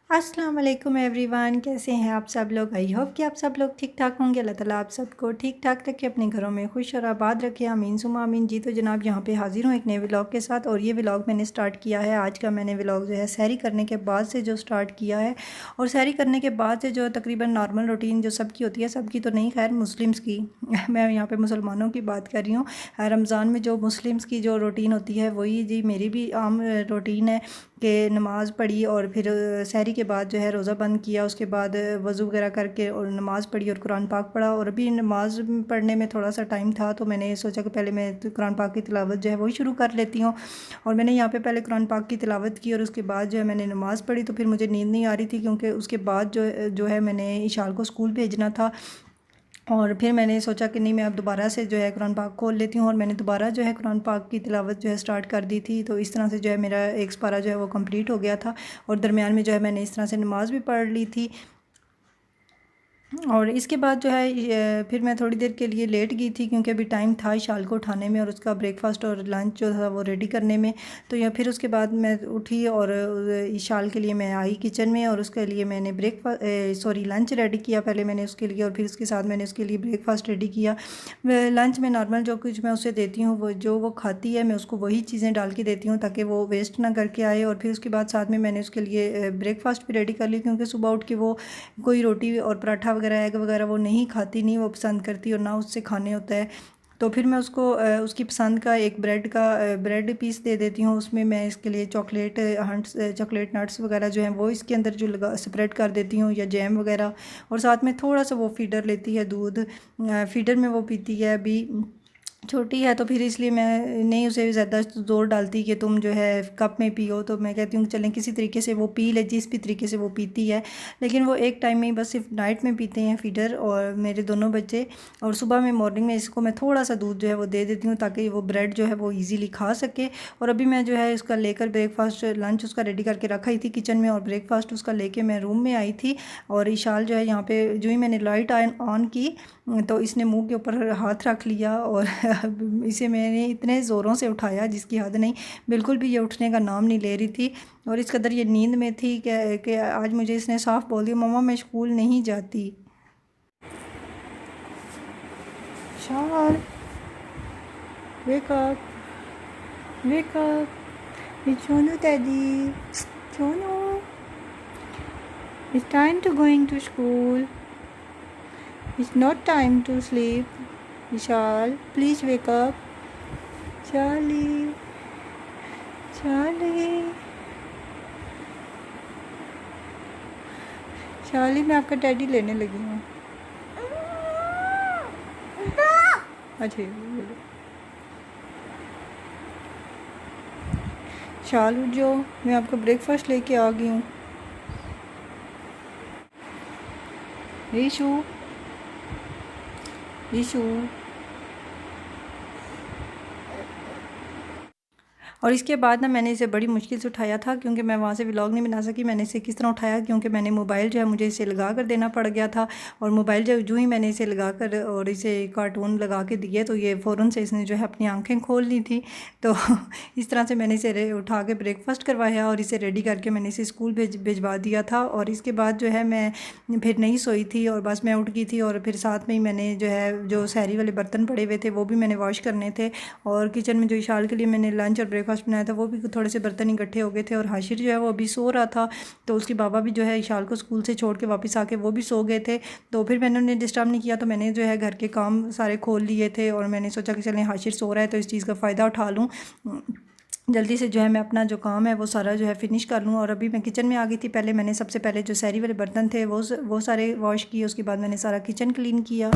अस्सलाम वालेकुम एवरीवन, कैसे हैं आप सब लोग। आई होप कि आप सब लोग ठीक ठाक होंगे। अल्लाह ताला आप सबको ठीक ठाक रखे, अपने घरों में खुश और आबाद रखे, आमीन सुमा आमीन। जी तो जनाब यहाँ पे हाजिर हूँ एक नए व्लॉग के साथ। और ये व्लॉग मैंने स्टार्ट किया है, आज का मैंने व्लॉग जो है सहरी करने के बाद से जो स्टार्ट किया है। और सहरी करने के बाद से जो तकरीबन नॉर्मल रूटीन जो सबकी होती है, सबकी तो नहीं खैर मुस्लिम्स की मैं यहाँ पर मुसलमानों की बात कर रही हूँ। रमज़ान में जो मुस्लिम्स की जो रूटीन होती है वही जी मेरी भी आम रूटीन है कि नमाज़ पढ़ी और फिर सहरी के बाद जो है रोज़ा बंद किया। उसके बाद वज़ू वगैरह करके और नमाज़ पढ़ी और कुरान पाक पढ़ा। और अभी नमाज़ पढ़ने में थोड़ा सा टाइम था तो मैंने सोचा कि पहले मैं कुरान पाक की तिलावत जो है वही शुरू कर लेती हूँ। और मैंने यहाँ पे पहले कुरान पाक की तिलावत की और उसके बाद जो है मैंने नमाज़ पढ़ी। तो फिर मुझे नींद नहीं आ रही थी क्योंकि उसके बाद जो है मैंने इशाल को स्कूल भेजना था। और फिर मैंने सोचा कि नहीं, मैं अब दोबारा से जो है कुरान पाक खोल लेती हूँ। और मैंने दोबारा जो है कुरान पाक की तिलावत जो है स्टार्ट कर दी थी। तो इस तरह से जो है मेरा एक पारा जो है वो कंप्लीट हो गया था। और दरमियान में जो है मैंने इस तरह से नमाज़ भी पढ़ ली थी। और इसके बाद जो है फिर मैं थोड़ी देर के लिए लेट गई थी क्योंकि अभी टाइम था इशाल को उठाने में और उसका ब्रेकफास्ट और लंच जो था वो रेडी करने में। तो या फिर उसके बाद मैं उठी और इशाल के लिए मैं आई किचन में और उसके लिए मैंने लंच रेडी किया पहले मैंने उसके लिए। और फिर उसके साथ मैंने उसके लिए ब्रेकफास्ट रेडी किया। लंच में नॉर्मल जो कुछ मैं उसे देती हूँ वो जो वो खाती है मैं उसको वही चीज़ें डाल के देती हूँ ताकि वो वेस्ट ना करके आए। और फिर उसके बाद साथ में मैंने उसके लिए ब्रेकफास्ट भी रेडी कर ली क्योंकि सुबह उठ के वो कोई रोटी और पराठा वगैरह एग वगैरह वो नहीं खाती, नहीं वो पसंद करती और ना उससे खाने होता है। तो फिर मैं उसको उसकी पसंद का एक ब्रेड पीस दे देती हूँ। उसमें मैं इसके लिए चॉकलेट नट्स वगैरह जो हैं वो इसके अंदर जो लगा स्प्रेड कर देती हूँ या जैम वगैरह। और साथ में थोड़ा सा वो फीडर लेती है, दूध फीडर में वो पीती है। अभी छोटी है तो फिर इसलिए मैं नहीं उसे ज़्यादा ज़ोर डालती कि तुम जो है कप में पियो। तो मैं कहती हूँ चलें किसी तरीके से वो पी ले, जिस भी तरीके से वो पीती है। लेकिन वो एक टाइम में ही बस सिर्फ नाइट में पीते हैं फीडर और मेरे दोनों बच्चे। और सुबह में मॉर्निंग में इसको मैं थोड़ा सा दूध जो है वो दे देती हूँ ताकि वो ब्रेड जो है वो ईज़िली खा सके। और अभी मैं जो है इसका लेकर ब्रेकफास्ट लंच उसका रेडी करके रखा ही थी किचन में और ब्रेकफास्ट उसका लेके मैं रूम में आई थी। और इशाल जो है यहाँ पे जो ही मैंने लाइट ऑन की तो इसने मुंह के ऊपर हाथ रख लिया और इसे मैंने इतने ज़ोरों से उठाया जिसकी हद नहीं, बिल्कुल भी ये उठने का नाम नहीं ले रही थी। और इस कदर ये नींद में थी कि आज मुझे इसने साफ बोल दिया, मम्मा मैं स्कूल नहीं जाती। शाल wake up, wake up, it's Chonu daddy, Chonu, it's time to going to school, it's not time to sleep. Vishal, please wake up. Charlie, Charlie, Charlie, मैं आपका डैडी लेने लगी हूँ। अच्छा बोलो। शाल उठ जाओ, मैं आपका ब्रेकफास्ट लेके आ गई हूँ। ईशू, ईशू। और इसके बाद ना मैंने इसे बड़ी मुश्किल से उठाया था क्योंकि मैं वहाँ से व्लॉग नहीं बना सकी। मैंने इसे किस तरह उठाया क्योंकि मैंने मोबाइल जो है मुझे इसे लगा कर देना पड़ गया था। और मोबाइल जो ही मैंने इसे लगा कर और इसे कार्टून लगा के दिए तो ये फ़ौरन से इसने जो है अपनी आंखें खोल ली थी। तो इस तरह से मैंने इसे उठा के ब्रेकफास्ट करवाया और इसे रेडी करके मैंने इसे स्कूल भिजवा दिया था। और इसके बाद जो है मैं फिर नहीं सोई थी और बस मैं उठ गई थी। और फिर साथ में ही मैंने जो है जो सहरी वाले बर्तन पड़े हुए थे वो भी मैंने वॉश करने थे। और किचन में जो इशाल के लिए मैंने लंच और ब्रेकफास्ट बनाया था वो भी थोड़े से बर्तन इकट्ठे हो गए थे। और हाशिर जो है वो अभी सो रहा था तो उसके बाबा भी जो है इशाल को स्कूल से छोड़ के वापस आके वो भी सो गए थे। तो फिर मैंने उन्हें डिस्टर्ब नहीं किया, तो मैंने जो है घर के काम सारे खोल लिए थे। और मैंने सोचा कि चलें हाशिर सो रहा है तो इस चीज़ का फ़ायदा उठा लूँ, जल्दी से जो है मैं अपना जो काम है वो सारा जो है फ़िनिश कर लूँ। और अभी मैं किचन में आ गई थी। पहले मैंने सबसे पहले जो सहरी वाले बर्तन थे वो सारे वॉश किए। उसके बाद मैंने सारा किचन क्लीन किया।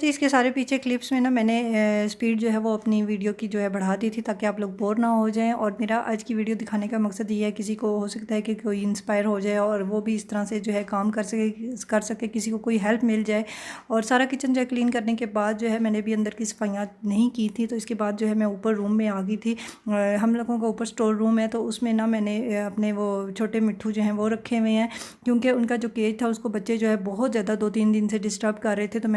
जी, इसके सारे पीछे क्लिप्स में ना मैंने स्पीड जो है वो अपनी वीडियो की जो है बढ़ा दी थी ताकि आप लोग बोर ना हो जाएं। और मेरा आज की वीडियो दिखाने का मकसद ये है, किसी को हो सकता है कि कोई इंस्पायर हो जाए और वो भी इस तरह से जो है काम कर सके, किसी को कोई हेल्प मिल जाए। और सारा किचन जो है क्लीन करने के बाद जो है मैंने भी अंदर की सफाइयाँ नहीं की थी, तो इसके बाद जो है मैं ऊपर रूम में आ गई थी। हम लोगों का ऊपर स्टोर रूम है, तो उसमें ना मैंने अपने वो छोटे मिट्ठू जो हैं वो रखे हुए हैं, क्योंकि उनका जो केज था उसको बच्चे जो है बहुत ज़्यादा 2-3 दिन से डिस्टर्ब कर रहे थे। तो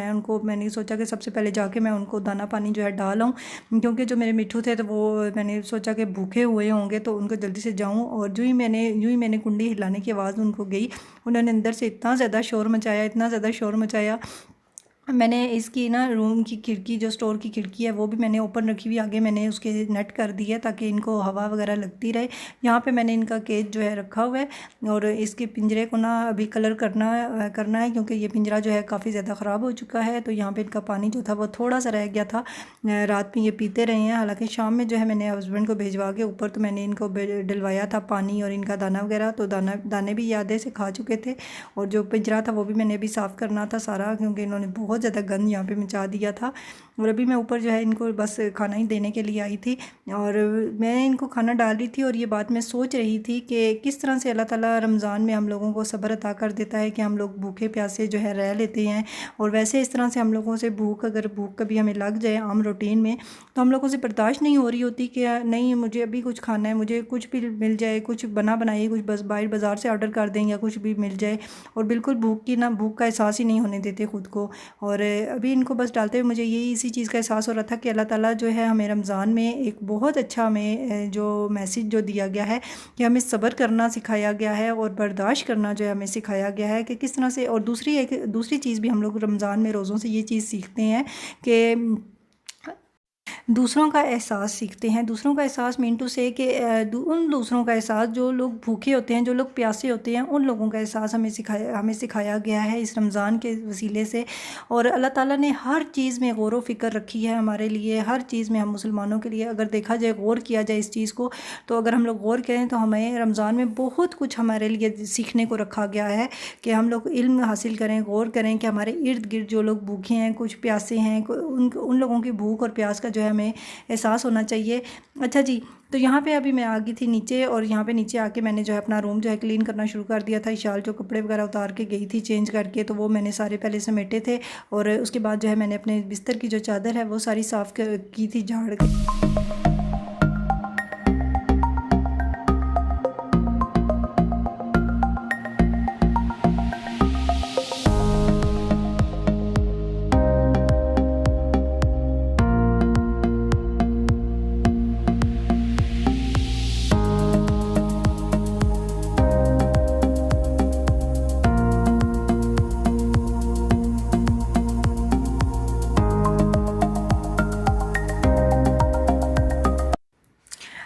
मैंने सोचा कि सबसे पहले जाके मैं उनको दाना पानी जो है डालाऊं, क्योंकि जो मेरे मिट्ठू थे तो वो मैंने सोचा कि भूखे हुए होंगे तो उनको जल्दी से जाऊं। और यूँ ही मैंने कुंडी हिलाने की आवाज़ उनको गई, उन्होंने अंदर से इतना ज़्यादा शोर मचाया, इतना ज़्यादा शोर मचाया। मैंने इसकी ना रूम की खिड़की, जो स्टोर की खिड़की है वो भी मैंने ओपन रखी हुई, आगे मैंने उसके नेट कर दिया ताकि इनको हवा वगैरह लगती रहे। यहाँ पे मैंने इनका केज जो है रखा हुआ है, और इसके पिंजरे को ना अभी कलर करना है, क्योंकि ये पिंजरा जो है काफ़ी ज़्यादा ख़राब हो चुका है। तो यहाँ पे इनका पानी जो था वो थोड़ा सा रह गया था, रात में ये पीते रहे हैं। हालाँकि शाम में जो है मैंने हस्बैंड को भेजवा के ऊपर तो मैंने इनको डलवाया था पानी और इनका दाना वगैरह, तो दाने भी आधे से खा चुके थे। और जो पिंजरा था वो भी मैंने अभी साफ़ करना था सारा, क्योंकि इन्होंने बहुत ज़्यादा गंद यहाँ पे मचा दिया था। और अभी मैं ऊपर जो है इनको बस खाना ही देने के लिए आई थी, और मैं इनको खाना डाल रही थी। और ये बात मैं सोच रही थी कि किस तरह से अल्लाह ताला रमज़ान में हम लोगों को सब्र अता कर देता है कि हम लोग भूखे प्यासे जो है रह लेते हैं। और वैसे इस तरह से हम लोगों से अगर भूख कभी हमें लग जाए आम रूटीन में, तो हम लोगों से बर्दाश्त नहीं हो रही होती कि नहीं मुझे अभी कुछ खाना है, मुझे कुछ भी मिल जाए, कुछ बनाइए, कुछ बस बाज़ार से ऑर्डर कर दें या कुछ भी मिल जाए। और बिल्कुल भूख का एहसास ही नहीं होने देते ख़ुद को। और अभी इनको बस डालते हुए मुझे यही इसी चीज़ का एहसास हो रहा था कि अल्लाह ताला जो है हमें रमज़ान में एक बहुत अच्छा हमें जो मैसेज जो दिया गया है कि हमें सब्र करना सिखाया गया है और बर्दाश्त करना जो है हमें सिखाया गया है कि किस तरह से। और दूसरी चीज़ भी हम लोग रमज़ान में रोज़ों से ये चीज़ सीखते हैं कि दूसरों का एहसास सीखते हैं। दूसरों का एहसास मीन टू से कि उन दूसरों का एहसास जो लोग भूखे होते हैं, जो लोग प्यासे होते हैं, उन लोगों का एहसास हमें सिखाया गया है इस रमज़ान के वसीले से। और अल्लाह ताला ने हर चीज़ में गौर व फ़िक्र रखी है हमारे लिए, हर चीज़ में हम मुसलमानों के लिए अगर देखा जाए, गौर किया जाए इस चीज़ को, तो अगर हम लोग गौर करें तो हमें रमज़ान में बहुत कुछ हमारे लिए सीखने को रखा गया है कि हम लोग इल्म हासिल करें, गौर करें कि हमारे इर्द गिर्द जो लोग भूखे हैं, कुछ प्यासे हैं, उन लोगों की भूख और प्यास का जो है हमें एहसास होना चाहिए। अच्छा जी, तो यहाँ पे अभी मैं आ गई थी नीचे, और यहाँ पे नीचे आके मैंने जो है अपना रूम जो है क्लीन करना शुरू कर दिया था। इशाल जो कपड़े वगैरह उतार के गई थी चेंज करके, तो वो मैंने सारे पहले समेटे थे। और उसके बाद जो है मैंने अपने बिस्तर की जो चादर है वो सारी साफ़ की थी झाड़ के।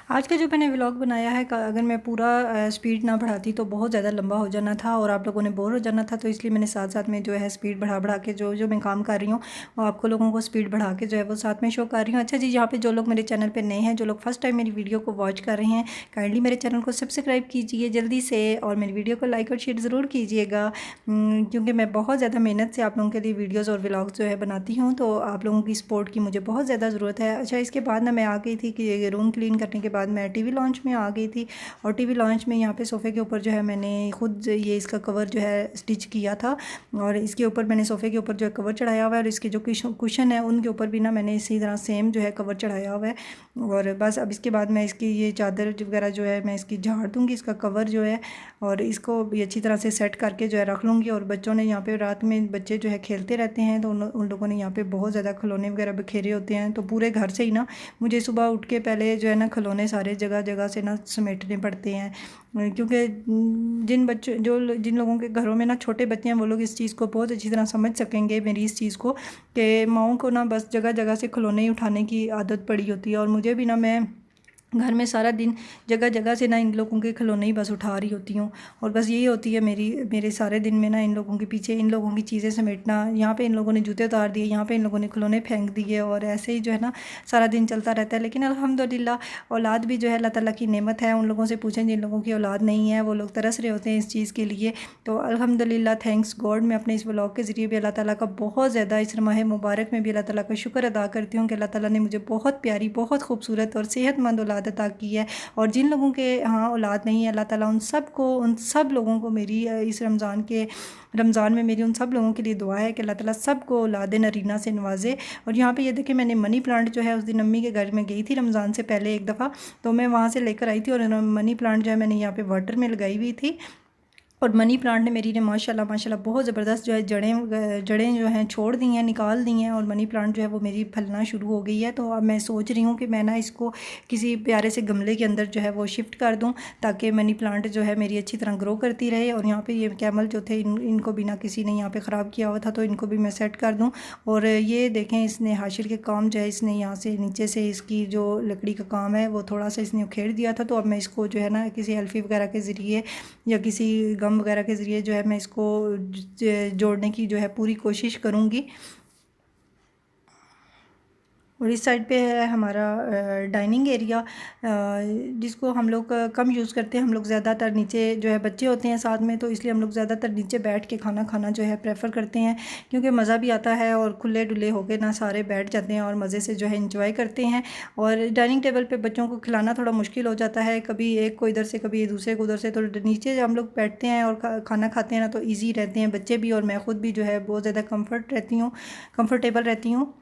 आज का जो मैंने व्लॉग बनाया है, अगर मैं पूरा स्पीड ना बढ़ाती तो बहुत ज़्यादा लंबा हो जाना था और आप लोगों ने बोर हो जाना था। तो इसलिए मैंने साथ साथ में जो है स्पीड बढ़ा के जो मैं काम कर रही हूँ वो आपको लोगों को स्पीड बढ़ा के जो है वो साथ में शो कर रही हूँ। अच्छा जी, यहाँ पे जो लोग मेरे चैनल पे नए हैं, जो लोग फर्स्ट टाइम मेरी वीडियो को वॉच कर रहे हैं, काइंडली मेरे चैनल को सब्सक्राइब कीजिए जल्दी से, और मेरी वीडियो को लाइक और शेयर ज़रूर कीजिएगा, क्योंकि मैं बहुत ज़्यादा मेहनत से आप लोगों के लिए वीडियोज़ और व्लॉग्स जो है बनाती हूँ। तो आप लोगों की सपोर्ट की मुझे बहुत ज़्यादा ज़रूरत है। अच्छा, इसके बाद ना मैं आ गई थी कि रूम क्लीन करने के बाद मैं TV लॉन्च में आ गई थी। और टीवी लॉन्च में यहाँ पे सोफ़े के ऊपर जो है मैंने खुद ये इसका कवर जो है स्टिच किया था, और इसके ऊपर मैंने सोफ़े के ऊपर जो है कवर चढ़ाया हुआ है, और इसके जो कुशन है उनके ऊपर भी ना मैंने इसी तरह सेम जो है कवर चढ़ाया हुआ है। और बस अब इसके बाद मैं इसकी ये चादर वगैरह जो है मैं इसकी झाड़ दूँगी, इसका कवर जो है, और इसको भी अच्छी तरह से सेट करके जो है रख लूँगी। और बच्चों ने यहाँ पे रात में बच्चे जो है खेलते रहते हैं, तो उन लोगों ने यहाँ पे बहुत ज़्यादा खिलौने वगैरह बिखेरे होते हैं। तो पूरे घर से ही ना मुझे सुबह उठ के पहले जो है ना खिलौने सारे जगह से ना समेटने पड़ते हैं, क्योंकि जिन लोगों के घरों में ना छोटे बच्चे हैं वो लोग इस चीज़ को बहुत अच्छी तरह समझ सकेंगे, मेरी इस चीज़ को, कि माँओं को ना बस जगह से खिलौने ही उठाने की आदत पड़ी होती है। और मुझे भी ना, मैं घर में सारा दिन जगह जगह से ना इन लोगों के खिलौने ही बस उठा रही होती हूँ और बस यही होती है मेरे सारे दिन में ना इन लोगों के पीछे इन लोगों की चीज़ें समेटना। यहाँ पे इन लोगों ने जूते उतार दिए, यहाँ पे इन लोगों ने खिलौने फेंक दिए और ऐसे ही जो है ना सारा दिन चलता रहता है। लेकिन अल्हम्दुलिल्लाह औलाद भी जो है अल्लाह ताला की नेमत है। उन लोगों से पूछें जिन लोगों की औलाद नहीं है, वो लोग तरस रहे होते हैं इस चीज़ के लिए। तो अल्हम्दुलिल्लाह थैंक्स गॉड, मैं अपने इस व्लॉग के ज़रिए भी अल्लाह ताला का बहुत ज़्यादा इस माह मुबारक में भी अल्लाह ताला का शुक्र अदा करती हूँ कि अल्लाह ताला ने मुझे बहुत प्यारी, बहुत खूबसूरत और सेहतमंद औलाद अता की है। और जिन लोगों के यहाँ औलाद नहीं है, अल्लाह ताला उन सब लोगों को मेरी इस रमज़ान में मेरी उन सब लोगों के लिए दुआ है कि अल्लाह ताला सबको औलाद नरीना से नवाजे। और यहाँ पे ये देखिए मैंने मनी प्लांट जो है उस दिन अम्मी के घर में गई थी रमज़ान से पहले एक दफ़ा, तो मैं वहाँ से लेकर आई थी और मनी प्लांट जो है मैंने यहाँ पे वाटर में लगाई हुई थी। और मनी प्लांट ने मेरी ने माशाल्लाह माशाल्लाह बहुत ज़बरदस्त जो है जड़ें जो हैं छोड़ दी हैं, निकाल दी हैं और मनी प्लांट जो है वो मेरी फलना शुरू हो गई है। तो अब मैं सोच रही हूँ कि मैं ना इसको किसी प्यारे से गमले के अंदर जो है वो शिफ्ट कर दूँ ताकि मनी प्लांट जो है मेरी अच्छी तरह ग्रो करती रहे। और यहाँ पे ये कैमल जो थे इनको बिना किसी ने यहाँ पे ख़राब किया हुआ था, तो इनको भी मैं सेट कर दूँ। और ये देखें इसने हाशिर के काम जो है इसने यहाँ से नीचे से इसकी जो लकड़ी का काम है वो थोड़ा सा इसने उखेड़ दिया था। तो अब मैं इसको जो है ना किसी एल्फी वगैरह के ज़रिए या किसी गम वगैरह के ज़रिए जो है मैं इसको जोड़ने की जो है पूरी कोशिश करूँगी। और इस साइड पे है हमारा डाइनिंग एरिया, जिसको हम लोग कम यूज़ करते हैं। हम लोग ज़्यादातर नीचे जो है बच्चे होते हैं साथ में, तो इसलिए हम लोग ज़्यादातर नीचे बैठ के खाना खाना जो है प्रेफर करते हैं क्योंकि मज़ा भी आता है और खुले डुले होके ना सारे बैठ जाते हैं और मज़े से जो है इंजॉय करते हैं। और डाइनिंग टेबल पे बच्चों को खिलाना थोड़ा मुश्किल हो जाता है, कभी एक को इधर से कभी दूसरे को उधर से। तो नीचे जब हम लोग बैठते हैं और खाना खाते हैं ना तो ईजी रहते हैं बच्चे भी और मैं ख़ुद भी जो है बहुत ज़्यादा कम्फर्टेबल रहती हूँ।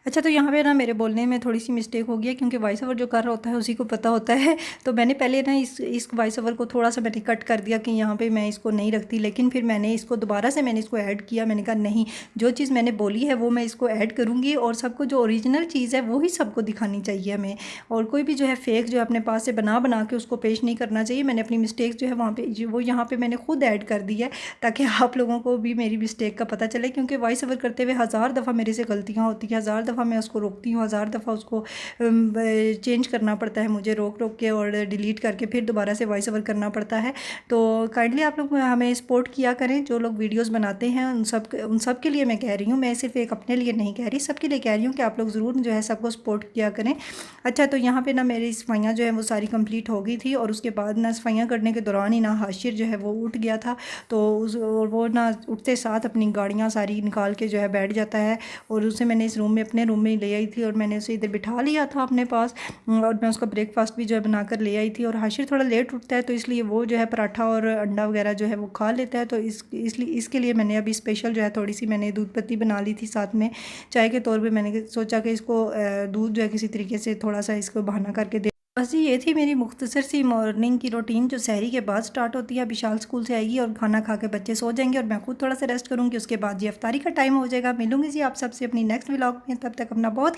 अच्छा, तो यहाँ पे ना मेरे बोलने में थोड़ी सी मिस्टेक हो गई है क्योंकि वॉइस ओवर जो कर रहा होता है उसी को पता होता है। तो मैंने पहले ना इस वॉइस ओवर को थोड़ा सा मैंने कट कर दिया कि यहाँ पे मैं इसको नहीं रखती, लेकिन फिर मैंने इसको दोबारा से मैंने इसको ऐड किया। मैंने कहा नहीं, जो चीज़ मैंने बोली है वो मैं इसको ऐड करूँगी और सबको जो ओरिजिनल चीज़ है वो ही सबको दिखानी चाहिए हमें। और कोई भी जो है फेक जो है अपने पास से बना के उसको पेश नहीं करना चाहिए। मैंने अपनी मिस्टेक जो है वहाँ पर वो यहाँ पर मैंने खुद ऐड कर दी है ताकि आप लोगों को भी मेरी मिस्टेक का पता चले, क्योंकि वॉइस ओवर करते हुए हज़ार दफ़ा मेरे से गलतियाँ होती हैं, हज़ार दफ़ा मैं उसको रोकती हूँ, हज़ार दफ़ा उसको चेंज करना पड़ता है मुझे रोक के और डिलीट करके फिर दोबारा से वॉइस ओवर करना पड़ता है। तो काइंडली आप लोग हमें सपोर्ट किया करें, जो लोग वीडियोस बनाते हैं उन सब के लिए मैं कह रही हूँ, मैं सिर्फ एक अपने लिए नहीं कह रही, सबके लिए कह रही हूँ कि आप लोग ज़रूर जो है सबको सपोर्ट किया करें। अच्छा, तो यहाँ पर ना मेरी सफाइयाँ जो है वो सारी कम्प्लीट हो गई थी और उसके बाद ना सफाइयाँ करने के दौरान ही ना हाशिर जो है वो उठ गया था। तो वो ना उठते साथ अपनी गाड़ियाँ सारी निकाल के जो है बैठ जाता है और उसे मैंने इस रूम में अपने रूम में ले आई थी और मैंने उसे इधर बिठा लिया था अपने पास और मैं उसका ब्रेकफास्ट भी जो है बनाकर ले आई थी। और हाशिर थोड़ा लेट उठता है तो इसलिए वो जो है पराठा और अंडा वगैरह जो है वो खा लेता है। तो इसलिए इसके लिए मैंने अभी स्पेशल जो है थोड़ी सी मैंने दूध पत्ती बना ली थी साथ में चाय के तौर पे। मैंने सोचा कि इसको दूध जो है किसी तरीके से थोड़ा सा इसको बहाना करके दे। बस ये थी मेरी मुख्तसर सी मॉर्निंग की रूटीन जो सहरी के बाद स्टार्ट होती है। विशाल स्कूल से आएगी और खाना खा के बच्चे सो जाएंगे और मैं खुद थोड़ा सा रेस्ट करूँगी। उसके बाद ये इफ्तारी का टाइम हो जाएगा। मिलूंगी जी आप सबसे अपनी नेक्स्ट व्लॉग में, तब तक अपना बहुत